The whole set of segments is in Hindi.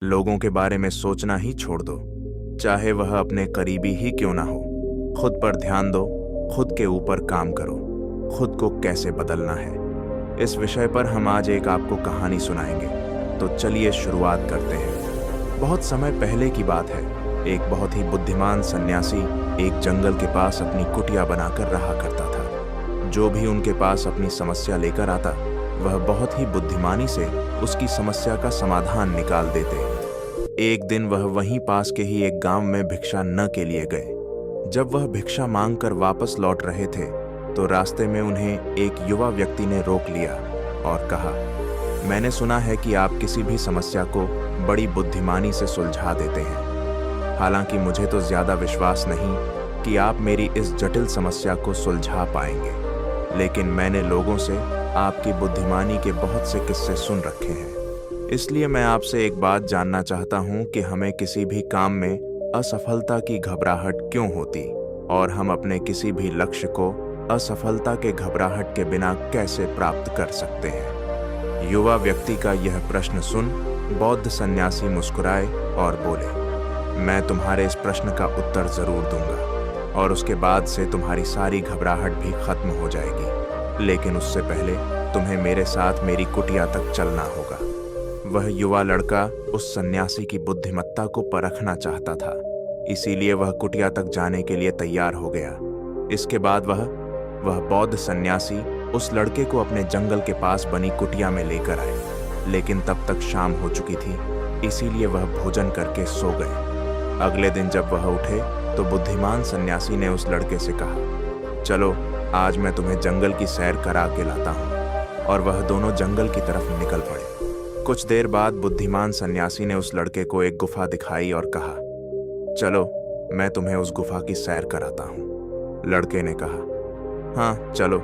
लोगों के बारे में सोचना ही छोड़ दो, चाहे वह अपने करीबी ही क्यों ना हो। खुद पर ध्यान दो, खुद के ऊपर काम करो, खुद को कैसे बदलना है। इस विषय पर हम आज एक आपको कहानी सुनाएंगे। तो चलिए शुरुआत करते हैं। बहुत समय पहले की बात है। एक बहुत ही बुद्धिमान सन्यासी एक जंगल के पास अपनी कुटिया बनाकर रहा करता था। जो भी उनके पास अपनी समस्या लेकर आता, वह बहुत ही बुद्धिमानी से उसकी समस्या का समाधान निकाल देते। एक दिन वह वहीं पास के ही एक गांव में भिक्षा न के लिए गए। जब वह भिक्षा मांगकर वापस लौट रहे थे, तो रास्ते में उन्हें एक युवा व्यक्ति ने रोक लिया और कहा, मैंने सुना है कि आप किसी भी समस्या को बड़ी बुद्धिमानी से सुलझा देते हैं। हालांकि मुझे तो ज्यादा विश्वास नहीं कि आप मेरी इस जटिल समस्या को सुलझा पाएंगे, लेकिन मैंने लोगों से आपकी बुद्धिमानी के बहुत से किस्से सुन रखे हैं। इसलिए मैं आपसे एक बात जानना चाहता हूं कि हमें किसी भी काम में असफलता की घबराहट क्यों होती, और हम अपने किसी भी लक्ष्य को असफलता के घबराहट के बिना कैसे प्राप्त कर सकते हैं। युवा व्यक्ति का यह प्रश्न सुन बौद्ध सन्यासी मुस्कुराए और बोले, मैं तुम्हारे इस प्रश्न का उत्तर जरूर दूंगा, और उसके बाद से तुम्हारी सारी घबराहट भी खत्म हो जाएगी। लेकिन उससे पहले तुम्हें मेरे साथ मेरी कुटिया तक चलना होगा। वह युवा लड़का उस सन्यासी की बुद्धिमत्ता को परखना चाहता था, इसीलिए वह कुटिया तक जाने के लिए तैयार हो गया। इसके बाद वह बौद्ध सन्यासी उस लड़के को अपने जंगल के पास बनी कुटिया में लेकर आए। लेकिन तब तक शाम हो चुकी थी, इसीलिए वह भोजन करके सो गए। अगले दिन जब वह उठे तो बुद्धिमान सन्यासी ने उस लड़के से कहा, चलो आज मैं तुम्हें जंगल की सैर करा के लाता हूँ। और वह दोनों जंगल की तरफ निकल पड़े। कुछ देर बाद बुद्धिमान सन्यासी ने उस लड़के को एक गुफा दिखाई और कहा, चलो मैं तुम्हें उस गुफा की सैर कराता हूँ। लड़के ने कहा, हाँ चलो,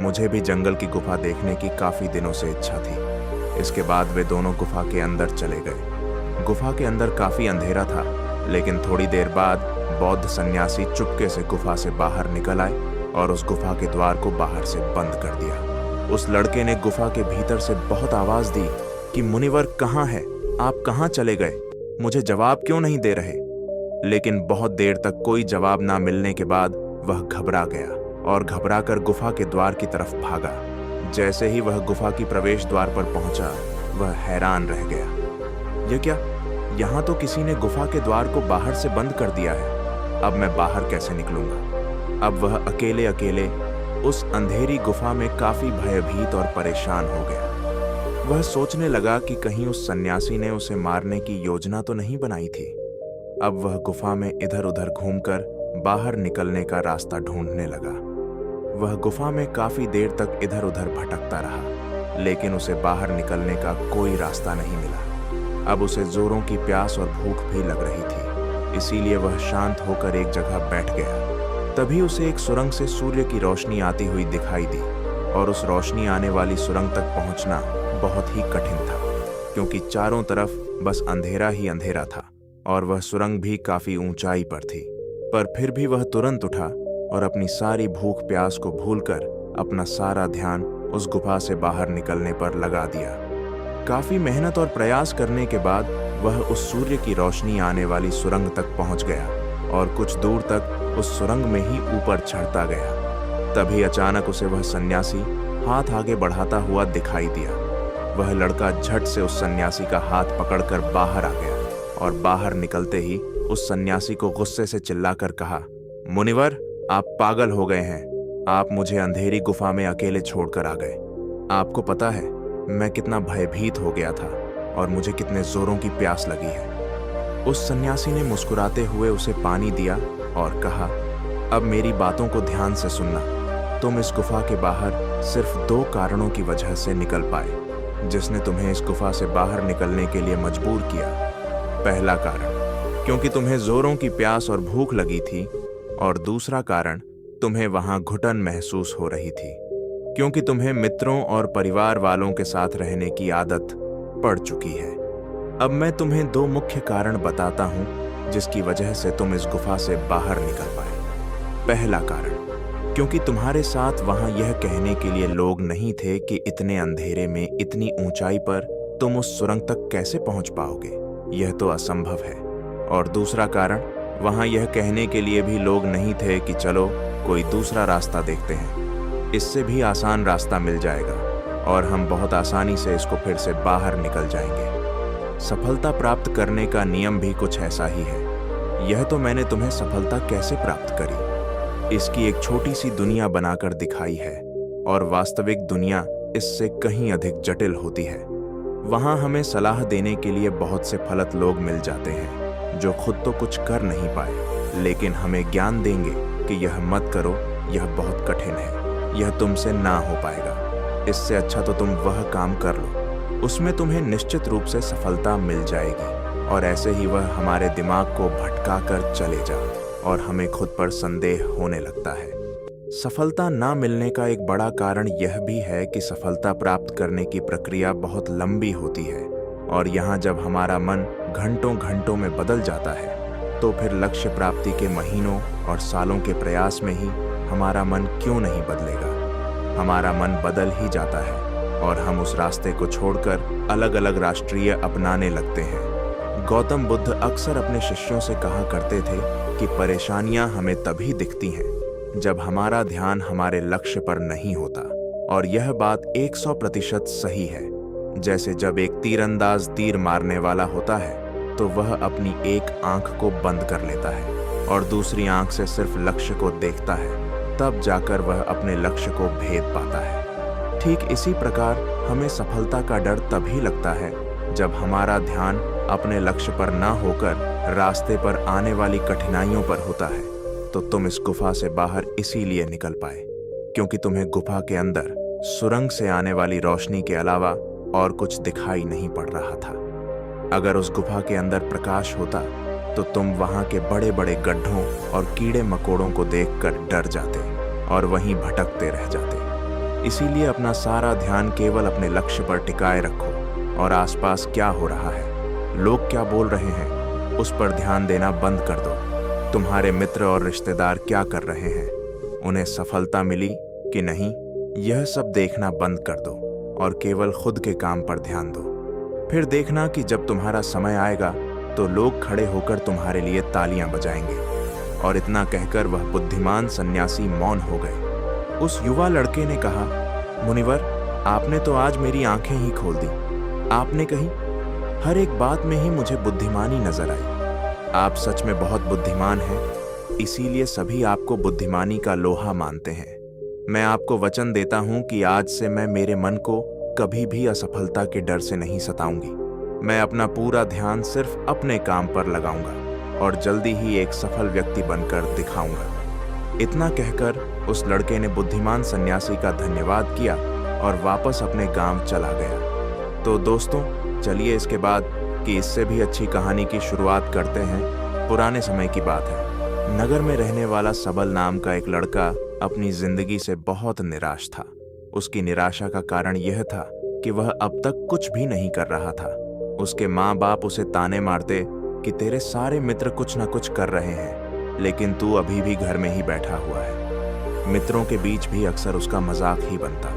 मुझे भी जंगल की गुफा देखने की काफी दिनों से इच्छा थी। इसके बाद वे दोनों गुफा के अंदर चले गए। गुफा के अंदर काफी अंधेरा था, लेकिन थोड़ी देर बाद बौद्ध सन्यासी चुपके से गुफा से बाहर निकल आए और उस गुफा के द्वार को बाहर से बंद कर दिया। उस लड़के ने गुफा के भीतर से बहुत आवाज दी कि मुनिवर कहाँ है, आप कहाँ चले गए, मुझे जवाब क्यों नहीं दे रहे। लेकिन बहुत देर तक कोई जवाब ना मिलने के बाद वह घबरा गया और घबराकर गुफा के द्वार की तरफ भागा। जैसे ही वह गुफा की प्रवेश द्वार पर पहुंचा, वह हैरान रह गया। यह क्या, यहाँ तो किसी ने गुफा के द्वार को बाहर से बंद कर दिया है। अब मैं बाहर कैसे निकलूंगा। अब वह अकेले अकेले उस अंधेरी गुफा में काफी भयभीत और परेशान हो गया। वह सोचने लगा कि कहीं उस सन्यासी ने उसे मारने की योजना तो नहीं बनाई थी। अब वह गुफा में इधर उधर घूमकर बाहर निकलने का रास्ता ढूंढने लगा। वह गुफा में काफी देर तक इधर उधर भटकता रहा, लेकिन उसे बाहर निकलने का कोई रास्ता नहीं मिला। अब उसे जोरों की प्यास और भूख भी लग रही थी, इसीलिए वह शांत होकर एक जगह बैठ गया। तभी उसे एक सुरंग से सूर्य की रोशनी आती हुई दिखाई दी, और उस रोशनी आने वाली सुरंग तक पहुंचना बहुत ही कठिन था, क्योंकि चारों तरफ बस अंधेरा ही अंधेरा था, और वह सुरंग भी काफी ऊंचाई पर थी। पर फिर भी वह तुरंत उठा और अपनी सारी भूख प्यास को भूलकर अपना सारा ध्यान उस गुफा से बाहर निकलने पर लगा दिया। काफी मेहनत और प्रयास करने के बाद वह उस सूर्य की रोशनी आने वाली सुरंग तक पहुंच गया, और कुछ दूर तक उस सुरंग में ही ऊपर चढ़ता गया। तभी अचानक उसे वह सन्यासी हाथ आगे बढ़ाता हुआ दिखाई दिया। वह लड़का झट से उस सन्यासी का हाथ पकड़कर बाहर आ गया, और बाहर निकलते ही उस सन्यासी को गुस्से से चिल्लाकर कहा, मुनिवर आप पागल हो गए हैं, आप मुझे अंधेरी गुफा में अकेले छोड़कर आ गए। आपको पता है मैं कितना भयभीत हो गया था और मुझे कितने जोरों की प्यास लगी है। उस सन्यासी ने मुस्कुराते हुए उसे पानी दिया और कहा, अब मेरी बातों को ध्यान से सुनना। तुम इस गुफा के बाहर सिर्फ 2 कारणों की वजह से निकल पाए, जिसने तुम्हें इस गुफा से बाहर निकलने के लिए मजबूर किया। पहला कारण, क्योंकि तुम्हें जोरों की प्यास और भूख लगी थी, और दूसरा कारण, तुम्हें वहां घुटन महसूस हो रही थी, क्योंकि तुम्हें मित्रों और परिवार वालों के साथ रहने की आदत पड़ चुकी है। अब मैं तुम्हें 2 मुख्य कारण बताता हूं जिसकी वजह से तुम इस गुफा से बाहर निकल पाए। पहला कारण, क्योंकि तुम्हारे साथ वहां यह कहने के लिए लोग नहीं थे कि इतने अंधेरे में इतनी ऊंचाई पर तुम उस सुरंग तक कैसे पहुंच पाओगे। यह तो असंभव है। और दूसरा कारण, वहाँ यह कहने के लिए भी लोग नहीं थे कि चलो कोई दूसरा रास्ता देखते हैं, इससे भी आसान रास्ता मिल जाएगा और हम बहुत आसानी से इसको फिर से बाहर निकल जाएंगे। सफलता प्राप्त करने का नियम भी कुछ ऐसा ही है। यह तो मैंने तुम्हें सफलता कैसे प्राप्त करी, इसकी एक छोटी सी दुनिया बनाकर दिखाई है, और वास्तविक दुनिया इससे कहीं अधिक जटिल होती है। वहाँ हमें सलाह देने के लिए बहुत से फलत लोग मिल जाते हैं जो खुद तो कुछ कर नहीं पाए, लेकिन हमें ज्ञान देंगे कि यह मत करो, यह बहुत कठिन है, यह तुमसे ना हो पाएगा, इससे अच्छा तो तुम वह काम कर लो, उसमें तुम्हें निश्चित रूप से सफलता मिल जाएगी। और ऐसे ही वह हमारे दिमाग को भटका कर चले जा और हमें खुद पर संदेह होने लगता है। सफलता ना मिलने का एक बड़ा कारण यह भी है कि सफलता प्राप्त करने की प्रक्रिया बहुत लंबी होती है, और यहाँ जब हमारा मन घंटों घंटों में बदल जाता है तो फिर लक्ष्य प्राप्ति के महीनों और सालों के प्रयास में ही हमारा मन क्यों नहीं बदलेगा। हमारा मन बदल ही जाता है और हम उस रास्ते को छोड़कर अलग अलग राष्ट्रीय अपनाने लगते हैं। गौतम बुद्ध अक्सर अपने शिष्यों से कहा करते थे कि परेशानियां हमें तभी दिखती हैं जब हमारा ध्यान हमारे लक्ष्य पर नहीं होता, और यह बात 100% सही है। जैसे जब एक तीरंदाज तीर मारने वाला होता है तो वह अपनी एक आंख को बंद कर लेता है और दूसरी आंख से सिर्फ लक्ष्य को देखता है, तब जाकर वह अपने लक्ष्य को भेद पाता है। ठीक इसी प्रकार हमें सफलता का डर तभी लगता है जब हमारा ध्यान अपने लक्ष्य पर ना होकर रास्ते पर आने वाली कठिनाइयों पर होता है। तो तुम इस गुफा से बाहर इसीलिए निकल पाए क्योंकि तुम्हें गुफा के अंदर सुरंग से आने वाली रोशनी के अलावा और कुछ दिखाई नहीं पड़ रहा था। अगर उस गुफा के अंदर प्रकाश होता तो तुम वहां के बड़े बड़े गड्ढों और कीड़े मकोड़ों को देखकर डर जाते और वहीं भटकते रह जाते। इसीलिए अपना सारा ध्यान केवल अपने लक्ष्य पर टिकाए रखो और आसपास क्या हो रहा है, लोग क्या बोल रहे हैं, उस पर ध्यान देना बंद कर दो। तुम्हारे मित्र और रिश्तेदार क्या कर रहे हैं, उन्हें सफलता मिली कि नहीं, यह सब देखना बंद कर दो और केवल खुद के काम पर ध्यान दो। फिर देखना कि जब तुम्हारा समय आएगा तो लोग खड़े होकर तुम्हारे लिए तालियां बजाएंगे। और इतना कहकर वह बुद्धिमान सन्यासी मौन हो गए। उस युवा लड़के ने कहा, मुनिवर, आपने तो आज मेरी आंखें ही खोल दी। आपने कही हर एक बात में ही मुझे बुद्धिमानी नजर आई। आप सच में बहुत बुद्धिमान हैं, इसीलिए सभी आपको बुद्धिमानी का लोहा मानते हैं। मैं आपको वचन देता हूं कि आज से मैं मेरे मन को कभी भी असफलता के डर से नहीं सताऊंगी। मैं अपना पूरा ध्यान सिर्फ अपने काम पर लगाऊंगा और जल्दी ही एक सफल व्यक्ति बनकर दिखाऊंगा। इतना कहकर उस लड़के ने बुद्धिमान सन्यासी का धन्यवाद किया और वापस अपने गांव चला गया। तो दोस्तों, चलिए इसके बाद कि इससे भी अच्छी कहानी की शुरुआत करते हैं। पुराने समय की बात है। नगर में रहने वाला सबल नाम का एक लड़का अपनी जिंदगी से बहुत निराश था। उसकी निराशा का कारण यह था कि वह अब तक कुछ भी नहीं कर रहा था। उसके माँ बाप उसे ताने मारते कि तेरे सारे मित्र कुछ न कुछ कर रहे हैं, लेकिन तू अभी भी घर में ही बैठा हुआ है। मित्रों के बीच भी अक्सर उसका मजाक ही बनता।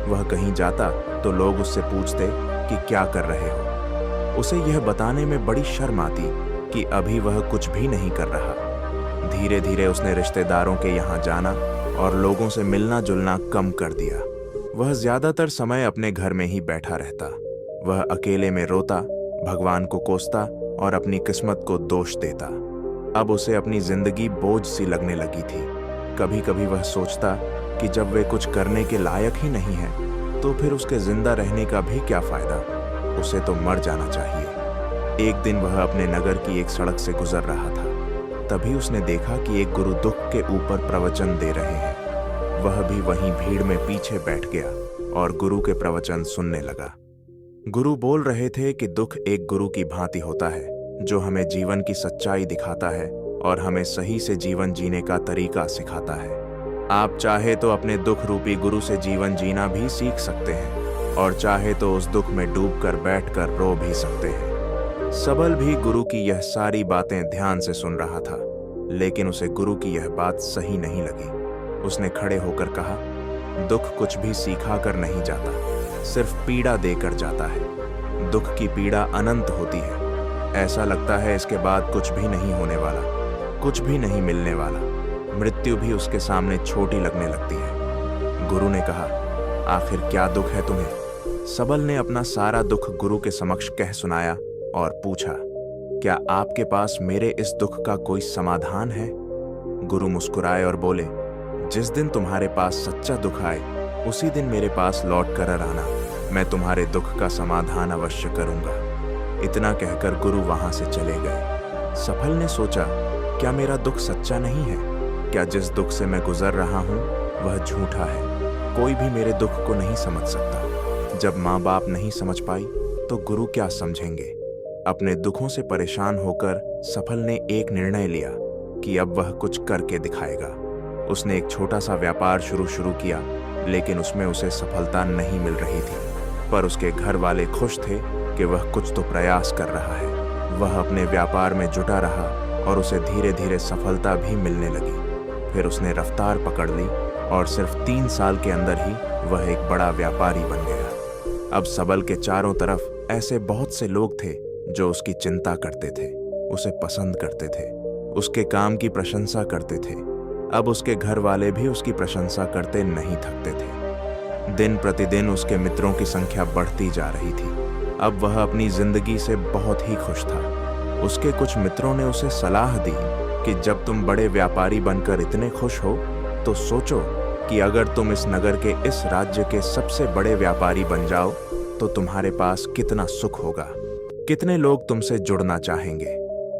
वह कहीं जाता तो लोग उससे पूछते कि क्या कर रहे हो। उसे यह बताने में बड़ी शर्म आती कि अभी वह कुछ भी नहीं कर रहा। धीरे धीरे उसने रिश्तेदारों के यहाँ जाना और लोगों से मिलना जुलना कम कर दिया। वह ज्यादातर समय अपने घर में ही बैठा रहता। वह अकेले में रोता, भगवान को कोसता और अपनी किस्मत को दोष देता। अब उसे अपनी जिंदगी बोझ सी लगने लगी थी। कभी कभी वह सोचता कि जब वे कुछ करने के लायक ही नहीं है तो फिर उसके जिंदा रहने का भी क्या फायदा, उसे तो मर जाना चाहिए। एक दिन वह अपने नगर की एक सड़क से गुजर रहा था। तभी उसने देखा कि एक गुरु दुख के ऊपर प्रवचन दे रहे हैं। वह भी वहीं भीड़ में पीछे बैठ गया और गुरु के प्रवचन सुनने लगा। गुरु बोल रहे थे कि दुख एक गुरु की भांति होता है जो हमें जीवन की सच्चाई दिखाता है और हमें सही से जीवन जीने का तरीका सिखाता है। आप चाहे तो अपने दुख रूपी गुरु से जीवन जीना भी सीख सकते हैं और चाहे तो उस दुख में डूबकर बैठकर रो भी सकते हैं। सबल भी गुरु की यह सारी बातें ध्यान से सुन रहा था, लेकिन उसे गुरु की यह बात सही नहीं लगी। उसने खड़े होकर कहा, दुख कुछ भी सीखा कर नहीं जाता, सिर्फ पीड़ा देकर जाता है। दुख की पीड़ा अनंत होती है। ऐसा लगता है इसके बाद कुछ भी नहीं होने वाला, कुछ भी नहीं मिलने वाला। मृत्यु भी उसके सामने छोटी लगने लगती है। गुरु ने कहा, आखिर क्या दुख है तुम्हें? सबल ने अपना सारा दुख गुरु के समक्ष कह सुनाया और पूछा, क्या आपके पास मेरे इस दुख का कोई समाधान है? गुरु मुस्कुराए और बोले, जिस दिन तुम्हारे पास सच्चा दुख आए उसी दिन मेरे पास लौट कर आना, मैं तुम्हारे दुख का समाधान अवश्य करूंगा। इतना कहकर गुरु वहां से चले गए। सफल ने सोचा, क्या मेरा दुख सच्चा नहीं है? क्या जिस दुख से मैं गुजर रहा हूं वह झूठा है? कोई भी मेरे दुख को नहीं समझ सकता। जब माँ बाप नहीं समझ पाई तो गुरु क्या समझेंगे? अपने दुखों से परेशान होकर सफल ने एक निर्णय लिया कि अब वह कुछ करके दिखाएगा। उसने एक छोटा सा व्यापार शुरू किया, लेकिन उसमें उसे सफलता नहीं मिल रही थी। पर उसके घर वाले खुश थे कि वह कुछ तो प्रयास कर रहा है। वह अपने व्यापार में जुटा रहा और उसे धीरे धीरे सफलता भी मिलने लगी। फिर उसने रफ्तार पकड़ ली और सिर्फ 3 साल के अंदर ही वह एक बड़ा व्यापारी बन गया। अब सबल के चारों तरफ ऐसे बहुत से लोग थे जो उसकी चिंता करते थे, उसे पसंद करते थे, उसके काम की प्रशंसा करते थे। अब उसके घर वाले भी उसकी प्रशंसा करते नहीं थकते थे। दिन प्रतिदिन उसके मित्रों की संख्या बढ़ती जा रही थी। अब वह अपनी जिंदगी से बहुत ही खुश था। उसके कुछ मित्रों ने उसे सलाह दी कि जब तुम बड़े व्यापारी बनकर इतने खुश हो तो सोचो कि अगर तुम इस नगर के, इस राज्य के सबसे बड़े व्यापारी बन जाओ तो तुम्हारे पास कितना सुख होगा, कितने लोग तुमसे जुड़ना चाहेंगे,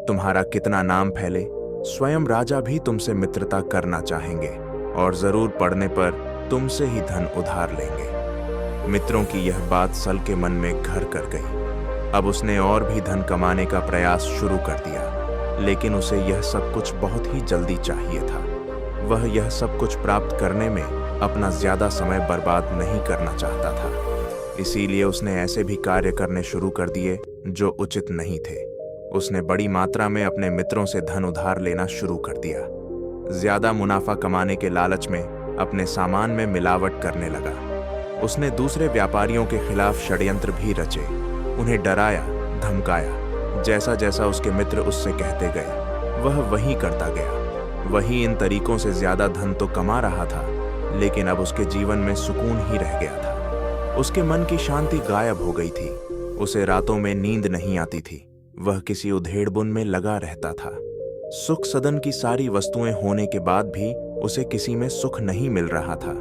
तुम्हारा कितना नाम फैले, स्वयं राजा भी तुमसे मित्रता करना चाहेंगे और जरूर पड़ने पर तुमसे ही धन उधार लेंगे। मित्रों की यह बात सल के मन में घर कर गई। अब उसने और भी धन कमाने का प्रयास शुरू कर दिया, लेकिन उसे यह सब कुछ बहुत ही जल्दी चाहिए था। वह यह सब कुछ प्राप्त करने में अपना ज्यादा समय बर्बाद नहीं करना चाहता था। इसीलिए उसने ऐसे भी कार्य करने शुरू कर दिए जो उचित नहीं थे। उसने बड़ी मात्रा में अपने मित्रों से धन उधार लेना शुरू कर दिया। ज्यादा मुनाफा कमाने के लालच में अपने सामान में मिलावट करने लगा। उसने दूसरे व्यापारियों के खिलाफ षड्यंत्र भी रचे, उन्हें डराया, धमकाया। जैसा जैसा उसके मित्र उससे कहते गए वह वही करता गया। वही इन तरीकों से ज्यादा धन तो कमा रहा था, लेकिन अब उसके जीवन में सुकून ही रह गया था। उसके मन की शांति गायब हो गई थी। उसे रातों में नींद नहीं आती थी। वह किसी उधेड़बुन में लगा रहता था। सुख सदन की सारी वस्तुएं होने के बाद भी उसे किसी में सुख नहीं मिल रहा था।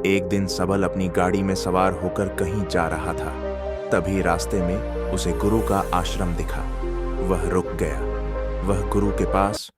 एक दिन सबल अपनी गाड़ी में सवार होकर कहीं जा रहा था। तभी रास्ते में उसे गुरु का आश्रम दिखा। वह रुक गया। वह गुरु के पास